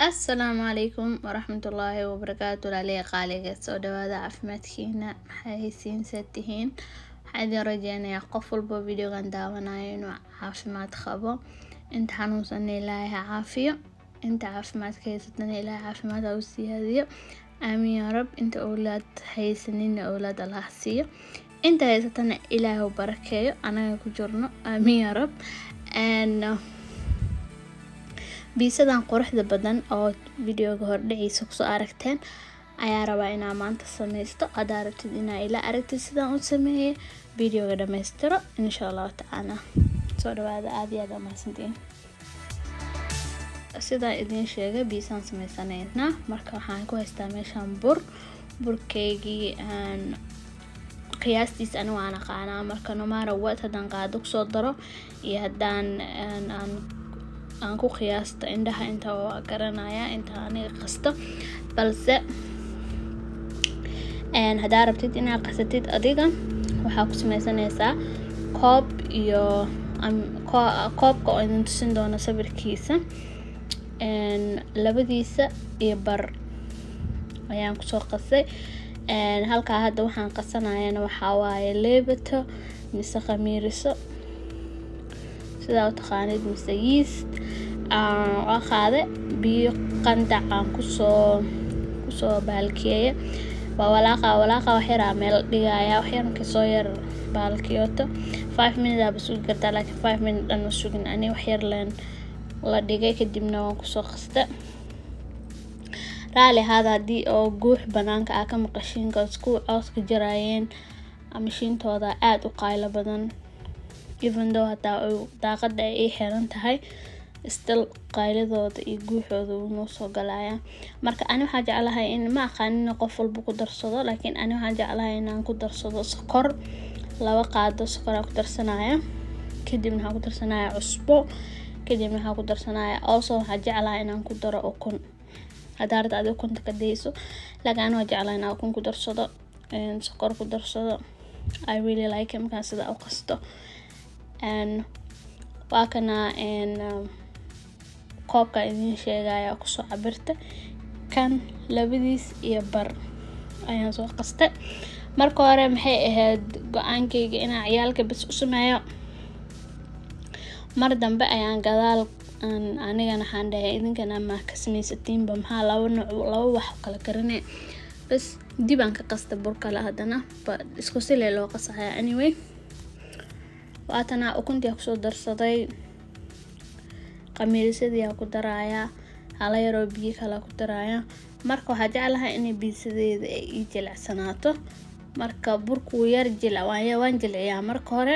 Assalaamu calaykum waraxmatullaahi wabarakaatu walaalahay qaaliga soo dhawaada caafimaadkiina maxay haysiinsa tihiin waxaan idin rajeynayaa qof walba videogan daawanayo inuu caafimaad qabo inta xanuunsan ilaahay ha caafiyo inta caafimaadka haysatana ilaahay caafimaad ha u siyaadiyo aamin yaa rab inta awlaad haysanina awlaad Allah siiyo inta haysatana ilaahay u barakeeyo anaga ku jirno aamin yaa rab biisadan quruxda badan oo videoga hordhiciisa kusoo aragteen ayaa rabaa inaa maanta sameysto hadaa rabtid inaa ila aragtid sidaan u sameeyay videoga dhammaystiro insha Allah tacaala soo dhawaada aad iyo aad umahadsantiin sidaan idin sheegay biisaan sameysanaynaa marka waxaan ku haystaa meeshaan burkeygii qiyaastiisa anigu aan aqaanaa marka no matter what haddaan qaado kusoo daro iyo haddaan aan ku qiyaasta indhaha inta waa garanaya inta aniga qasto balse hadaa rabtid inaad qasatid adiga waxaa ku sameysanaysaa koob iyo koobka oo idin tusin doono sawirkiisa labadiisa iyo bar ayaan kusoo qasay halkaa hadda waxaan qasanayana waxaa waaye leebato mise khamiiriso sidaa u taqaanid mise yeast waa qaade biyo qandac aan kusoo baalkiyeeya waa walaaqa wax yaraa meel dhigaya wax yar markii soo yar baalkiyooto 5 minutes aaba sugi kartaa laakiin 5 minutes dhan ma sugin ani wax yar la dhigay kadibna waan kusoo qasta raali hada haddii oo guux banaanka ka maqashiin kuwa cawska jaraayeen mashiintooda aad u qaylo badan even though hataa daaqada ay xiran tahay still qayladooda iyo guuxooda wuu noo soo galaya marka ani waxaan jeclahay in ma aqaanin qof walba ku darsado laakiin ani waxaan jeclahay inaan ku darsado sokor 2 qaado sokor aan ku darsanaya kadibna waxaan ku darsanaya cusbo kadibna waxaan ku darsanaya also waxaan jeclahay inaan ku daro ukun hadaa rabtid aad ukunta ka dayso laakiin ani waxaan jeclahay inaan ukun ku darsado sokor ku darsado I really like it markaan sida u qasto waa kana koobka idin sheegaya kusoo cabirta kan labadiis iyo bar ayaan soo qastay marka hore maxay ahayd go'aankayga inaan ciyaalka bas u sameeyo mar dambe ayaan gadaal anigana waxaan dhahay idinkana ma ka sameysatiinba maxaa laba wax kala karinay bas dib aan ka qasta bur kale haddana isku silee loo qasaya anyway waatana ukuntii kusoo darsaday qamiirisadii ku daraya hala yaroo biyo kale ku daraya marka waxaa jeclahay inay biisadeeda ay ii jilicsanaato marka burku yar waan jilciyaa marka hore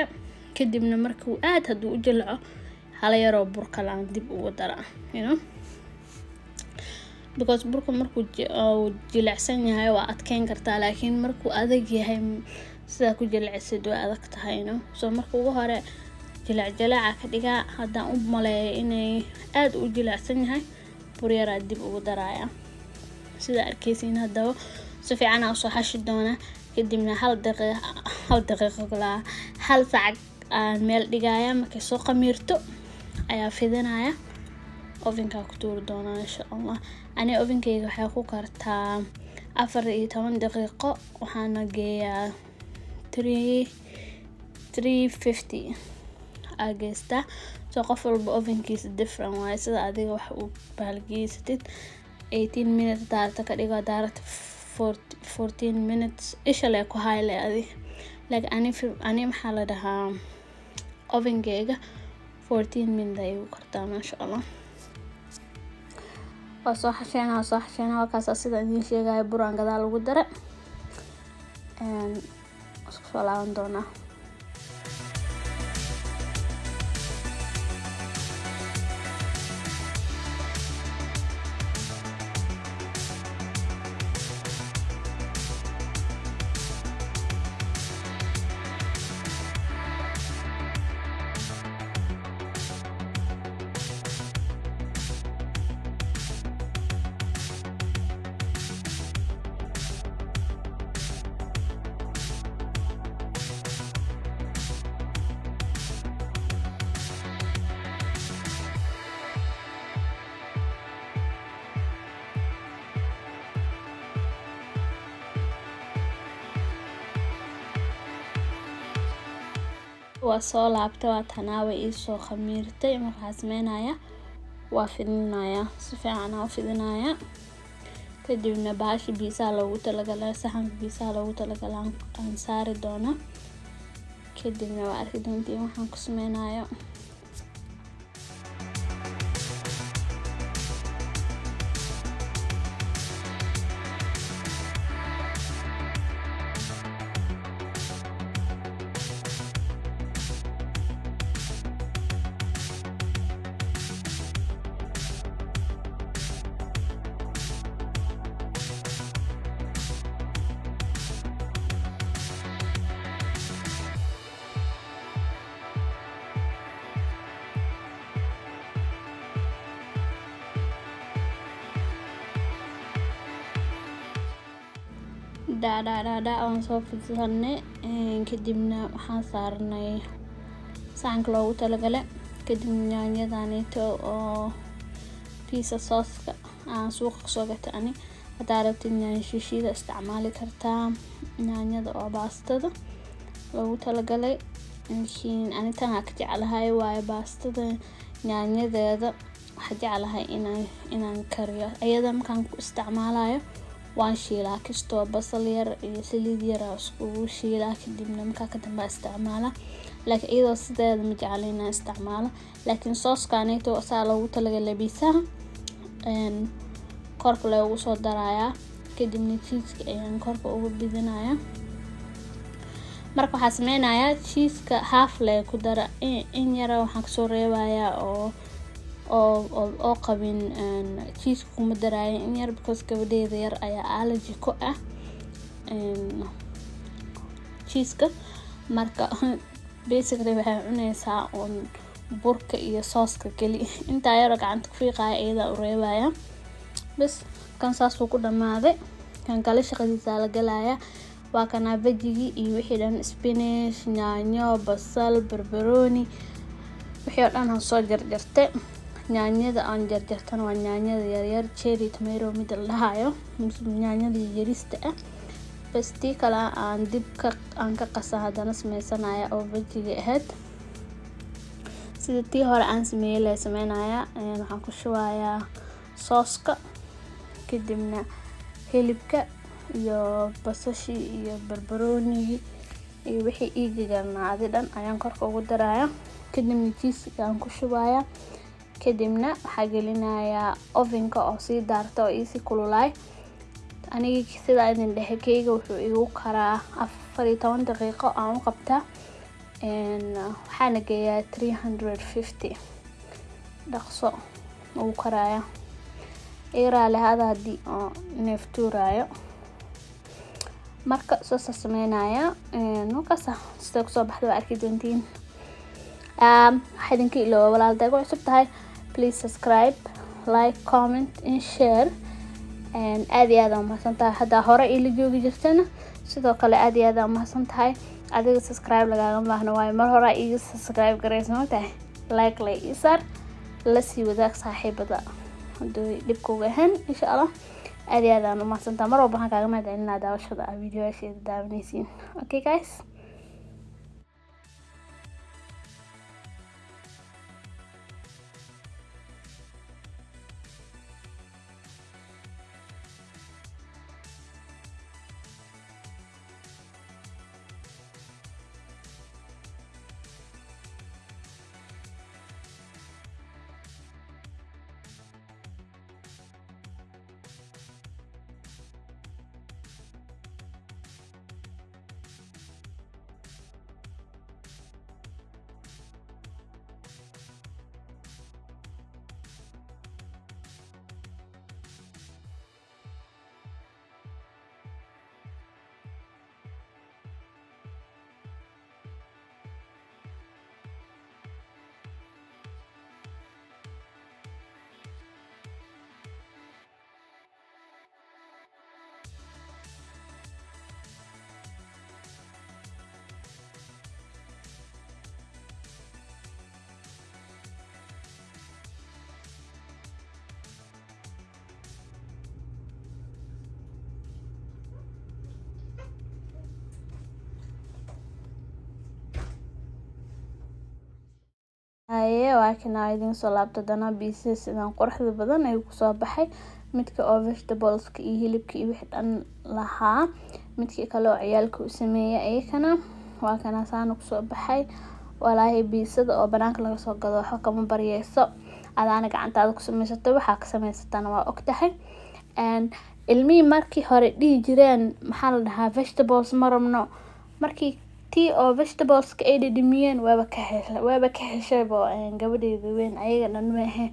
kadibna markuu aad hadduu u jilco hala yaroo bur kale aan dib ugu dara because burku markuu jilicsan yahay waa adkeyn kartaa laakiin markuu adag yahay sida ku jilcisid waa adag tahay soo marka ugu hore jilaaca ka dhigaa haddaan u maleeyo inay aad u jilicsan yahay bur yaraa dib ugu daraya sida arkeysiin haddaba si fiican aan soo xashi doona kadibna hal saac aan meel dhigaya markay soo qamiirto ayaa fidinaya ovenka ku tuuri doona insha Allah ani ovenkayga waxay ku kartaa 14 daqiiqo waxaana geeyaa 350 agesta soo qof walba ovenkiisa different waaye sida adiga wax u baalgeysatid 18 minutes daarta ka dhigo daarta 14 minutes isha le ku hayle laakiin ani maxaa la dhahaa ovenkayga 14 minutes ayuu kartaa masha Allah waa soo xasheenaa wakaas sida idin sheegay buraan gadaal ugu dara isku soo laaban doonaa waa soo laabtay, waa tanaa way iisoo khamiirtay. Markaa sameynaya waa fidinaya, si fiican aan u fidinaya. kadibna baashi biisaa loogu talagalay, saxanka biisaa loogu talagalay aan saari doona. kadibna waa arki doontiin waxaan ku sameynayo. aan soo fidsanay. kadibna waxaan saarnay saxanka loogu talagalay. kadibna yaanyadaanito oo pizza sauce-ka aan suuqa kasoo gatay ani. hadaa rabtid yaanyo shiishida isticmaali kartaa, yaanyada oo baastada loogu talagalay. laakiin ani tan aan ka jeclahay waayo baastada yaanyadeeda waxaan jeclahay inaan kariyo. ayada markaan ku isticmaalayo waan shiilaa kastoo basal yar iyo saliid yar iskugu shiilaa, kadibna markaa ka dambe isticmaala. laakiin iyadoo sideeda ma jecla inaan isticmaalo. laakiin sauce-kaanito saa loogu talagalay pizza korka loogu soo darayaa, kadibna cheese-ka ayaan korka ugu bidinaya. marka waxaan sameynayaa cheese-ka half lee ku dara, in yara waxaan kasoo reebayaa oo qabin cheese-ka kuma daraayo in yar, because gabadheeda yar ayaa allergy ku ah cheese-ka. marka basically waxay cunaysaa burka iyo sauce-ka keli. intaa yar gacanta ku fiiqaya iyada u reebaya bas. kan saas uu ku dhamaaday. kan kale shaqadiisa la galaya waa kana veggie iyo wixii dhan, spinach, yaanyo, basal, barbarooni, wixii oo dhan aan soo jarjartay. yaanyada aan jarjartana waa yaanyada yaryar, cherry tomato mid la dhahayo, yaanyada yarista ah. bas tii kale aan dib aan ka qasa hadana sameysanaya oo veggie ahayd. sida tii hore aan sameeyay la sameynaya. waxaan ku shubayaa sauce-ka, kadibna hilibka iyo basashii iyo barbaroonigi iyo wixii iigagarnaaday dhan ayaan korka ugu daraya. kadibna cheese-ka aan ku shubaya. kadibna waxaa gelinayaa oven-ka oo sii daarto oo isi kululaay. aniga sida idin dhexe keyga wuxuu igu karaa 14 daqiiqo aan u qabtaa. waxaana geeyaa 350 dhaqso ugu karaya. iraale hada hadii oo neeftuurayo. marka soo sameynaya markaas sida kusoo baxdo waa arki doontiin. waxaa idinka ilooba walaalday ku cusub tahay, please subscribe, like, comment and share. aad iyo aad aan mahadsantahay haddaa hore ila joogi jirtana sidoo kale aad iyo aad aan mahadsantahay. adiga subscribe lagaaga baahna waayo mar hore iga subscribe gareysa maogtahay. like isar la sii wadaag saaxiibada haduu dhib kugu ahaan insha Allah. aad iyo aad aan mahadsantahay. mar walba waxaan kaaga mahadcelinaa daawashada videoyaasheeda daawanaysiin. okay guys. waa kana idin soo laabta dana pieces sidaan quruxda badan ay ku soo baxay midka oo vegetables-ka iyo hilibka iyo wixii dhan lahaa midkii kale oo ciyaalka u sameeyay ayakana waa kana saan ku soo baxay walaahi biisada oo banaanka laga soo gado waxa kama baryayso adaana gacantaada ku sameysatay waxa ka sameysatana waa ogtahay ilmii markii hore dhigi jireen maxaa la dhahaa vegetables marabno markii tii oo vegetables ka ay dhimiyeen waaba ka heshay gabadheeda weyn ayaga dhan ma aha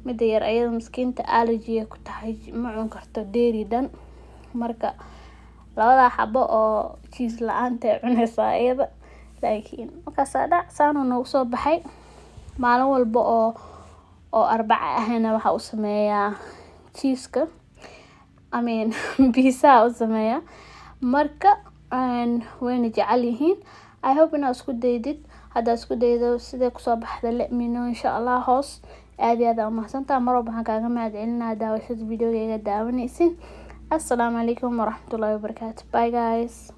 mid yar ayada miskiinta allergy ku tahay ma cun karto dairy dhan marka labada xabo oo cheese la'aanta cunaysa ayada laakiin markaas saan oo soo baxay maalin walba oo arbaca ahna waxa uu sameeyaa cheese-ka pizza u sameeyaa marka wayna jecel yihiin I hope inaad isku daydid hadda isku daydo sidee ku soo baxda let me know insha Allah hoos aad iyo aad u mahadsantahay mar walba waxaan kaaga mahadcelinaa daawashada videoga daawanaysin assalaamu calaykum waraxmatullaahi wabarakaatuh bye guys